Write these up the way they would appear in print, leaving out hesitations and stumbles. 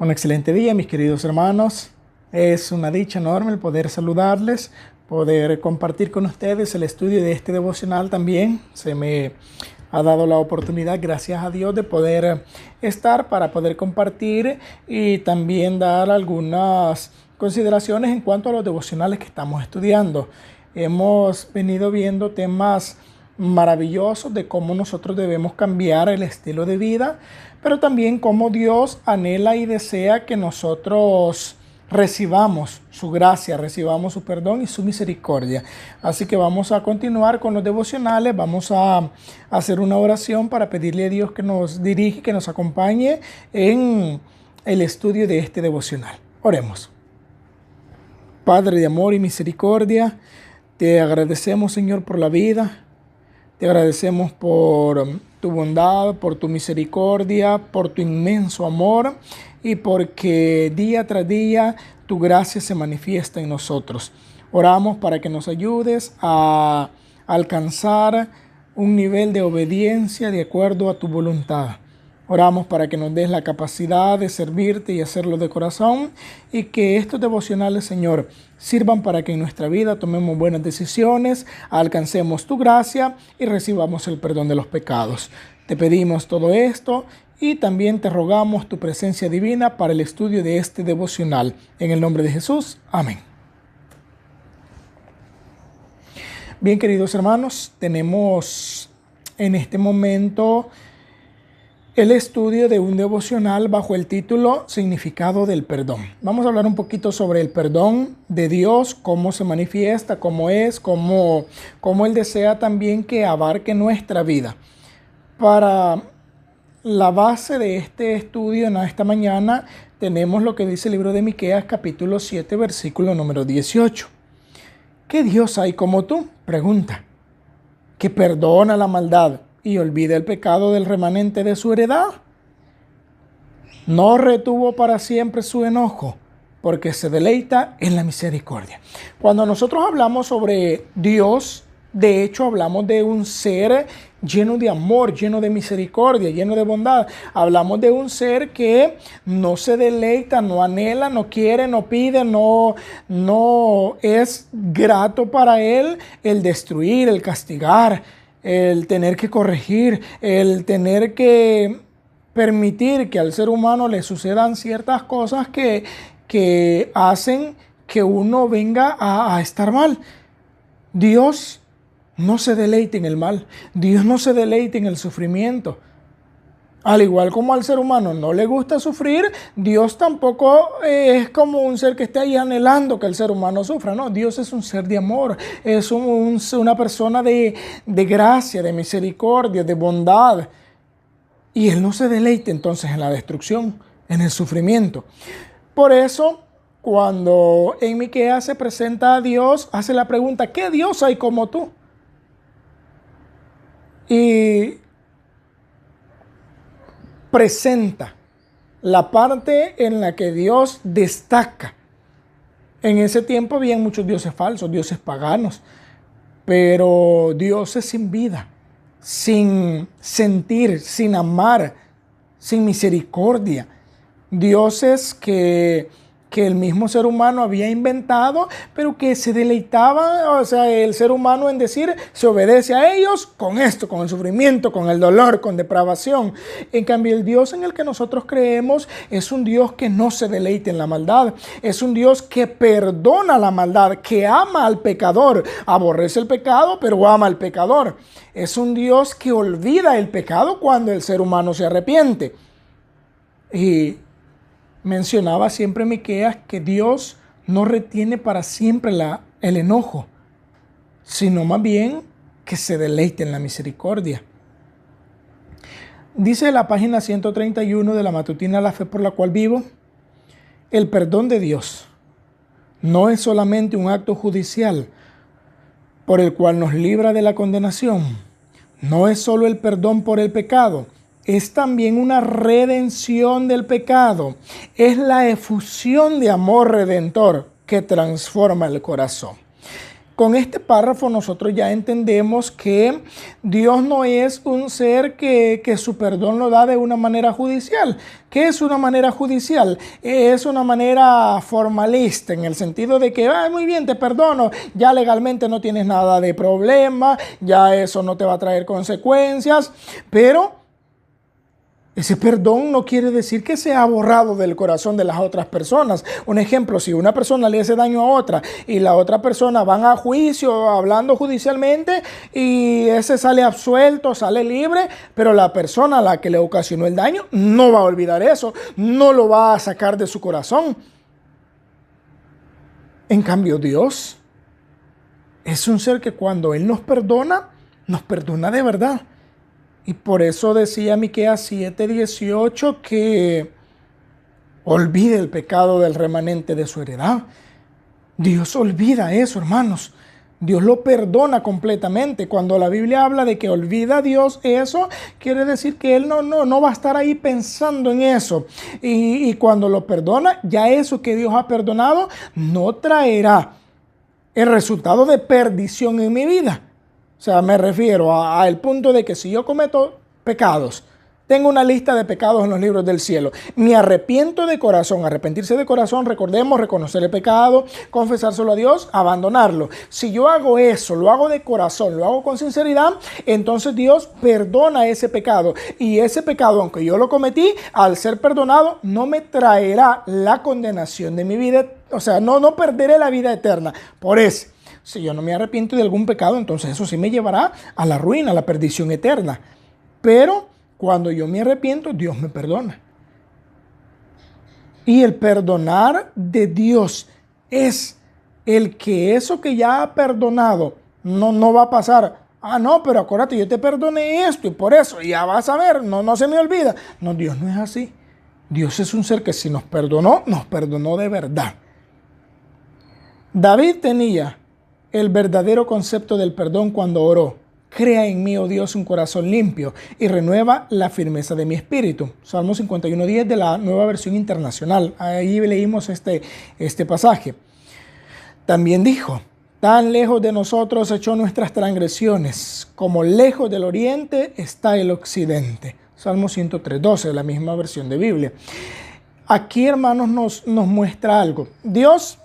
Un excelente día, mis queridos hermanos. Es una dicha enorme el poder saludarles, poder compartir con ustedes el estudio de este devocional también. Se me ha dado la oportunidad, gracias a Dios, de poder estar para poder compartir y también dar algunas consideraciones en cuanto a los devocionales que estamos estudiando. Hemos venido viendo temas maravillosos de cómo nosotros debemos cambiar el estilo de vida, pero también cómo Dios anhela y desea que nosotros recibamos su gracia, recibamos su perdón y su misericordia. Así que vamos a continuar con los devocionales, vamos a hacer una oración para pedirle a Dios que nos dirija, que nos acompañe en el estudio de este devocional. Oremos. Padre de amor y misericordia, te agradecemos, Señor, por la vida. Te agradecemos por tu bondad, por tu misericordia, por tu inmenso amor y porque día tras día tu gracia se manifiesta en nosotros. Oramos para que nos ayudes a alcanzar un nivel de obediencia de acuerdo a tu voluntad. Oramos para que nos des la capacidad de servirte y hacerlo de corazón y que estos devocionales, Señor, sirvan para que en nuestra vida tomemos buenas decisiones, alcancemos tu gracia y recibamos el perdón de los pecados. Te pedimos todo esto y también te rogamos tu presencia divina para el estudio de este devocional. En el nombre de Jesús, amén. Bien, queridos hermanos, tenemos en este momento el estudio de un devocional bajo el título Significado del perdón. Vamos a hablar un poquito sobre el perdón de Dios, cómo se manifiesta, cómo es, cómo Él desea también que abarque nuestra vida. Para la base de este estudio en esta mañana tenemos lo que dice el libro de Miqueas capítulo 7 versículo número 18. ¿Qué Dios hay como tú? Pregunta. Que perdona la maldad y olvida el pecado del remanente de su heredad. No retuvo para siempre su enojo, porque se deleita en la misericordia. Cuando nosotros hablamos sobre Dios, de hecho hablamos de un ser lleno de amor, lleno de misericordia, lleno de bondad. Hablamos de un ser que no se deleita, no anhela, no quiere, no pide, no es grato para él el destruir, el castigar, el tener que corregir, el tener que permitir que al ser humano le sucedan ciertas cosas que hacen que uno venga a estar mal. Dios no se deleita en el mal. Dios no se deleita en el sufrimiento. Al igual como al ser humano no le gusta sufrir, Dios tampoco es como un ser que esté ahí anhelando que el ser humano sufra. No, Dios es un ser de amor, es una persona de gracia, de misericordia, de bondad. Y Él no se deleita entonces en la destrucción, en el sufrimiento. Por eso, cuando en Miqueas se presenta a Dios, hace la pregunta, ¿qué Dios hay como tú? Y presenta la parte en la que Dios destaca. En ese tiempo había muchos dioses falsos, dioses paganos, pero dioses sin vida, sin sentir, sin amar, sin misericordia. Dioses que el mismo ser humano había inventado, pero que se deleitaba, o sea, el ser humano en decir, se obedece a ellos con esto, con el sufrimiento, con el dolor, con depravación. En cambio, el Dios en el que nosotros creemos es un Dios que no se deleita en la maldad, es un Dios que perdona la maldad, que ama al pecador, aborrece el pecado, pero ama al pecador. Es un Dios que olvida el pecado cuando el ser humano se arrepiente. Y mencionaba siempre Miqueas que Dios no retiene para siempre el enojo, sino más bien que se deleite en la misericordia. Dice la página 131 de la matutina La Fe por la cual vivo, el perdón de Dios no es solamente un acto judicial por el cual nos libra de la condenación, no es solo el perdón por el pecado, es también una redención del pecado. Es la efusión de amor redentor que transforma el corazón. Con este párrafo nosotros ya entendemos que Dios no es un ser que su perdón lo da de una manera judicial. ¿Qué es una manera judicial? Es una manera formalista, en el sentido de que, muy bien, te perdono, ya legalmente no tienes nada de problema, ya eso no te va a traer consecuencias, pero ese perdón no quiere decir que sea borrado del corazón de las otras personas. Un ejemplo, si una persona le hace daño a otra y la otra persona van a juicio hablando judicialmente y ese sale absuelto, sale libre, pero la persona a la que le ocasionó el daño no va a olvidar eso, no lo va a sacar de su corazón. En cambio, Dios es un ser que cuando Él nos perdona de verdad. Y por eso decía Miqueas 7:18 que olvide el pecado del remanente de su heredad. Dios olvida eso, hermanos. Dios lo perdona completamente. Cuando la Biblia habla de que olvida a Dios eso, quiere decir que Él no va a estar ahí pensando en eso. Y cuando lo perdona, ya eso que Dios ha perdonado no traerá el resultado de perdición en mi vida. O sea, me refiero al punto de que si yo cometo pecados, tengo una lista de pecados en los libros del cielo, me arrepiento de corazón. Arrepentirse de corazón, recordemos, reconocer el pecado, confesárselo a Dios, abandonarlo. Si yo hago eso, lo hago de corazón, lo hago con sinceridad, entonces Dios perdona ese pecado. Y ese pecado, aunque yo lo cometí, al ser perdonado, no me traerá la condenación de mi vida. O sea, no perderé la vida eterna por eso. Si yo no me arrepiento de algún pecado, entonces eso sí me llevará a la ruina, a la perdición eterna. Pero cuando yo me arrepiento, Dios me perdona. Y el perdonar de Dios es el que eso que ya ha perdonado no va a pasar. No, pero acuérdate, yo te perdoné esto y por eso, ya vas a ver, no se me olvida. No, Dios no es así. Dios es un ser que si nos perdonó de verdad. David tenía el verdadero concepto del perdón cuando oró: crea en mí, oh Dios, un corazón limpio y renueva la firmeza de mi espíritu. Salmo 51:10 de la Nueva Versión Internacional. Ahí leímos este pasaje. También dijo: tan lejos de nosotros echó nuestras transgresiones, como lejos del oriente está el occidente. Salmo 103:12 de la misma versión de Biblia. Aquí, hermanos, nos muestra algo. Dios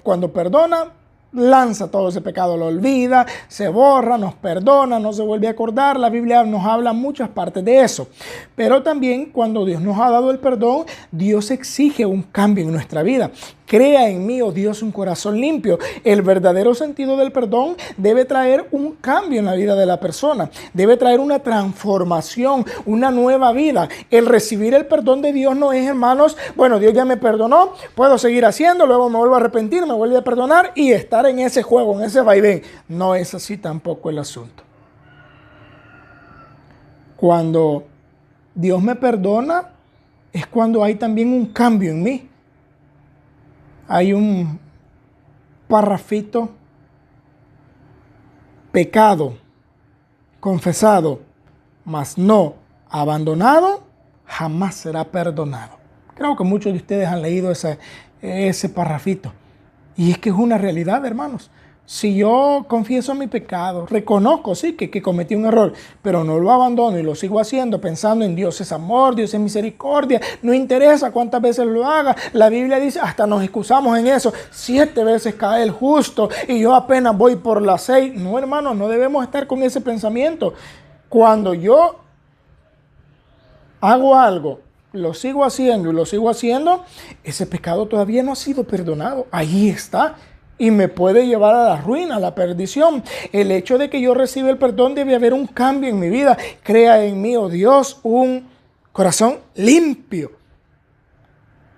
cuando perdona, lanza todo ese pecado, lo olvida, se borra, nos perdona, no se vuelve a acordar. La Biblia nos habla muchas partes de eso. Pero también cuando Dios nos ha dado el perdón, Dios exige un cambio en nuestra vida. Crea en mí, oh Dios, un corazón limpio. El verdadero sentido del perdón debe traer un cambio en la vida de la persona. Debe traer una transformación, una nueva vida. El recibir el perdón de Dios no es, hermanos, bueno, Dios ya me perdonó, puedo seguir haciendo, luego me vuelvo a arrepentir, me vuelve a perdonar y estar en ese juego, en ese vaivén. No es así tampoco el asunto. Cuando Dios me perdona, es cuando hay también un cambio en mí. Hay un parrafito: pecado confesado, mas no abandonado, jamás será perdonado. Creo que muchos de ustedes han leído ese parrafito. Y es que es una realidad, hermanos. Si yo confieso mi pecado, reconozco, sí, que cometí un error, pero no lo abandono y lo sigo haciendo pensando en Dios es amor, Dios es misericordia, no interesa cuántas veces lo haga. La Biblia dice, hasta nos excusamos en eso: 7 veces cae el justo y yo apenas voy por las 6. No, hermanos, no debemos estar con ese pensamiento. Cuando yo hago algo, lo sigo haciendo, ese pecado todavía no ha sido perdonado. Ahí está. Y me puede llevar a la ruina, a la perdición. El hecho de que yo reciba el perdón, debe haber un cambio en mi vida. Crea en mí, oh Dios, un corazón limpio.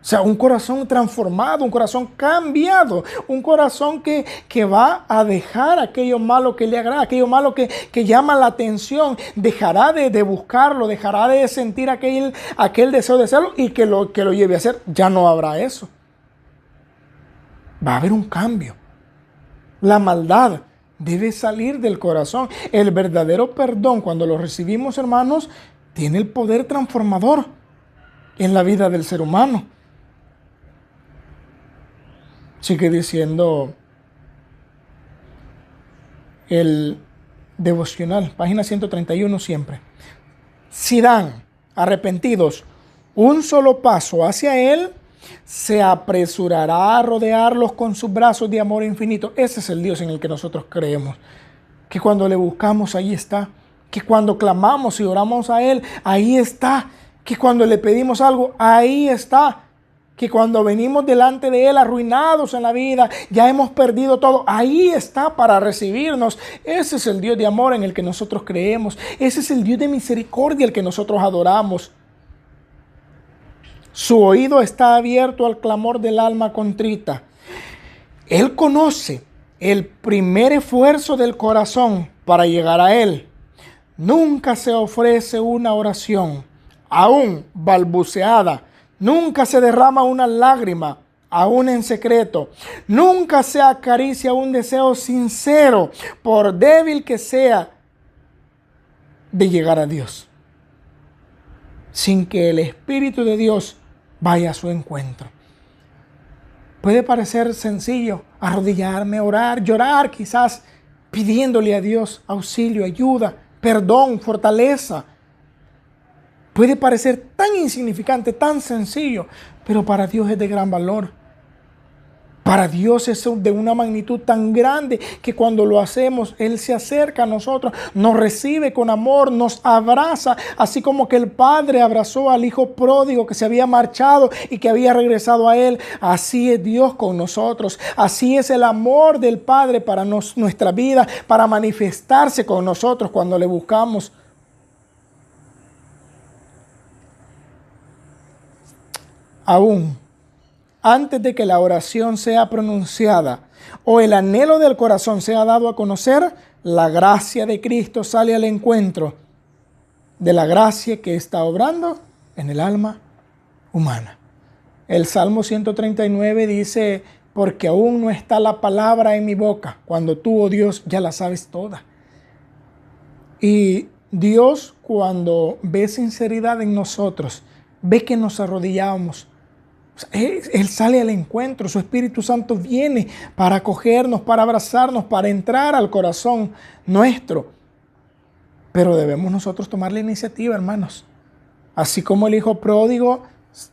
O sea, un corazón transformado, un corazón cambiado, un corazón que va a dejar aquello malo que le agrada, aquello malo que llama la atención. Dejará de buscarlo, dejará de sentir aquel deseo de hacerlo y que lo lleve a hacer. Ya no habrá eso. Va a haber un cambio. La maldad debe salir del corazón. El verdadero perdón, cuando lo recibimos, hermanos, tiene el poder transformador en la vida del ser humano. Sigue diciendo el devocional, página 131 siempre. Si dan, arrepentidos, un solo paso hacia Él, se apresurará a rodearlos con sus brazos de amor infinito. Ese es el Dios en el que nosotros creemos. Que cuando le buscamos, ahí está. Que cuando clamamos y oramos a Él, ahí está. Que cuando le pedimos algo, ahí está. Que cuando venimos delante de Él arruinados en la vida, ya hemos perdido todo, ahí está para recibirnos. Ese es el Dios de amor en el que nosotros creemos. Ese es el Dios de misericordia el que nosotros adoramos. Su oído está abierto al clamor del alma contrita. Él conoce el primer esfuerzo del corazón para llegar a Él. Nunca se ofrece una oración, aún balbuceada. Nunca se derrama una lágrima, aún en secreto. Nunca se acaricia un deseo sincero, por débil que sea, de llegar a Dios, sin que el Espíritu de Dios vaya a su encuentro. Puede parecer sencillo arrodillarme, orar, llorar, quizás pidiéndole a Dios auxilio, ayuda, perdón, fortaleza. Puede parecer tan insignificante, tan sencillo, pero para Dios es de gran valor. Para Dios es de una magnitud tan grande que cuando lo hacemos, Él se acerca a nosotros, nos recibe con amor, nos abraza, así como que el Padre abrazó al Hijo pródigo que se había marchado y que había regresado a Él. Así es Dios con nosotros. Así es el amor del Padre para nuestra vida, para manifestarse con nosotros cuando le buscamos. Aún antes de que la oración sea pronunciada o el anhelo del corazón sea dado a conocer, la gracia de Cristo sale al encuentro de la gracia que está obrando en el alma humana. El Salmo 139 dice, porque aún no está la palabra en mi boca, cuando tú, oh Dios, ya la sabes toda. Y Dios, cuando ve sinceridad en nosotros, ve que nos arrodillamos, Él sale al encuentro, su Espíritu Santo viene para acogernos, para abrazarnos, para entrar al corazón nuestro. Pero debemos nosotros tomar la iniciativa, hermanos. Así como el hijo pródigo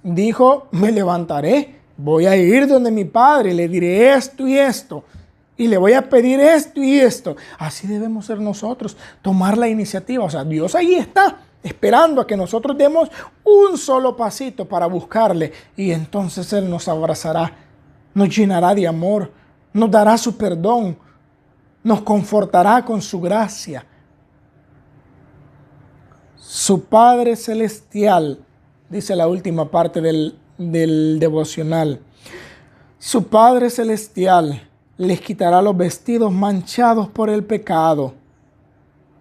dijo, me levantaré, voy a ir donde mi padre, le diré esto y esto, y le voy a pedir esto y esto. Así debemos ser nosotros, tomar la iniciativa. O sea, Dios ahí está, esperando a que nosotros demos un solo pasito para buscarle, y entonces Él nos abrazará, nos llenará de amor, nos dará su perdón, nos confortará con su gracia. Su Padre Celestial, dice la última parte del devocional, su Padre Celestial les quitará los vestidos manchados por el pecado.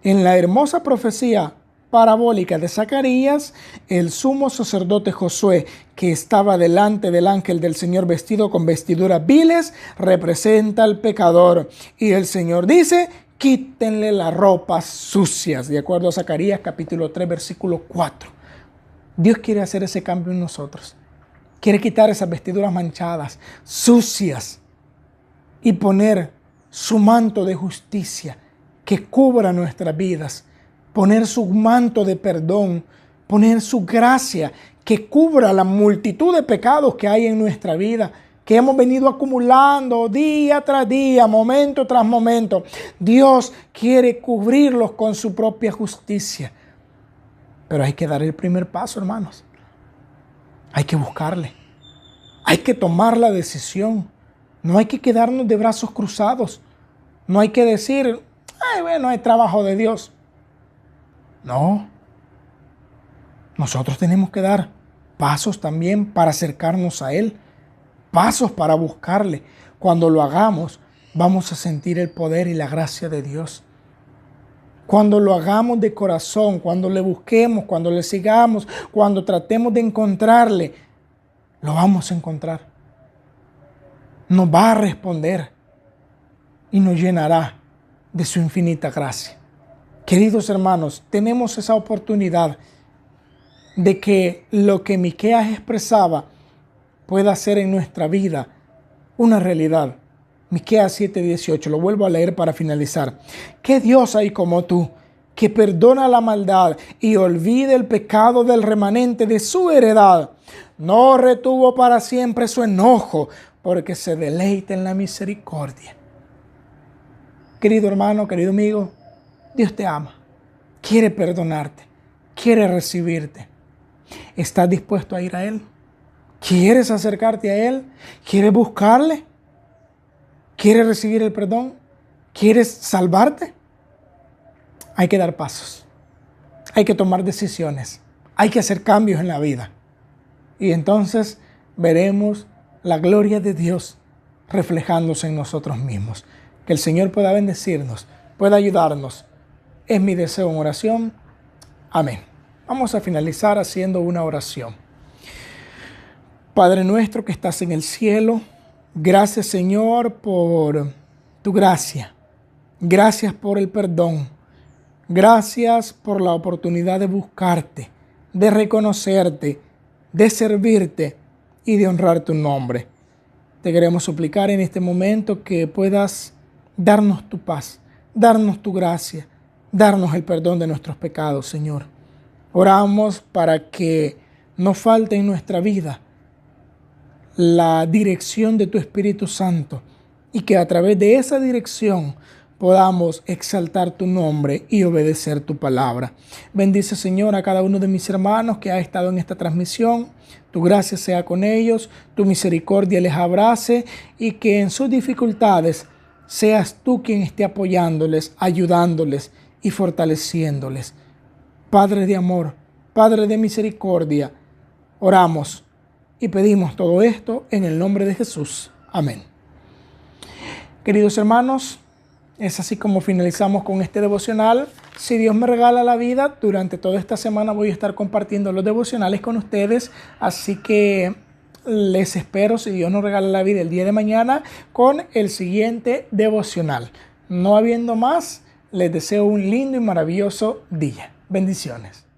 En la hermosa profecía parabólica de Zacarías, el sumo sacerdote Josué, que estaba delante del ángel del Señor vestido con vestiduras viles, representa al pecador. Y el Señor dice, quítenle las ropas sucias, de acuerdo a Zacarías capítulo 3, versículo 4. Dios quiere hacer ese cambio en nosotros. Quiere quitar esas vestiduras manchadas, sucias, y poner su manto de justicia que cubra nuestras vidas. Poner su manto de perdón, poner su gracia que cubra la multitud de pecados que hay en nuestra vida, que hemos venido acumulando día tras día, momento tras momento. Dios quiere cubrirlos con su propia justicia. Pero hay que dar el primer paso, hermanos. Hay que buscarle. Hay que tomar la decisión. No hay que quedarnos de brazos cruzados. No hay que decir, ay, bueno, es trabajo de Dios. No. Nosotros tenemos que dar pasos también para acercarnos a Él. Pasos para buscarle. Cuando lo hagamos, vamos a sentir el poder y la gracia de Dios. Cuando lo hagamos de corazón, cuando le busquemos, cuando le sigamos, cuando tratemos de encontrarle, lo vamos a encontrar. Nos va a responder y nos llenará de su infinita gracia. Queridos hermanos, tenemos esa oportunidad de que lo que Miqueas expresaba pueda ser en nuestra vida una realidad. Miqueas 7:18, lo vuelvo a leer para finalizar. ¿Qué Dios hay como tú, que perdona la maldad y olvida el pecado del remanente de su heredad? No retuvo para siempre su enojo, porque se deleita en la misericordia. Querido hermano, querido amigo, Dios te ama, quiere perdonarte, quiere recibirte. ¿Estás dispuesto a ir a Él? ¿Quieres acercarte a Él? ¿Quieres buscarle? ¿Quieres recibir el perdón? ¿Quieres salvarte? Hay que dar pasos, hay que tomar decisiones, hay que hacer cambios en la vida. Y entonces veremos la gloria de Dios reflejándose en nosotros mismos. Que el Señor pueda bendecirnos, pueda ayudarnos. Es mi deseo en oración. Amén. Vamos a finalizar haciendo una oración. Padre nuestro que estás en el cielo, gracias Señor por tu gracia. Gracias por el perdón. Gracias por la oportunidad de buscarte, de reconocerte, de servirte y de honrar tu nombre. Te queremos suplicar en este momento que puedas darnos tu paz, darnos tu gracia, darnos el perdón de nuestros pecados, Señor. Oramos para que no falte en nuestra vida la dirección de tu Espíritu Santo y que a través de esa dirección podamos exaltar tu nombre y obedecer tu palabra. Bendice, Señor, a cada uno de mis hermanos que ha estado en esta transmisión. Tu gracia sea con ellos, tu misericordia les abrace y que en sus dificultades seas tú quien esté apoyándoles, ayudándoles y fortaleciéndoles. Padre de amor, Padre de misericordia, oramos y pedimos todo esto en el nombre de Jesús. Amén. Queridos hermanos, es así como finalizamos con este devocional. Si Dios me regala la vida, durante toda esta semana voy a estar compartiendo los devocionales con ustedes. Así que les espero, si Dios nos regala la vida, el día de mañana con el siguiente devocional. No habiendo más, les deseo un lindo y maravilloso día. Bendiciones.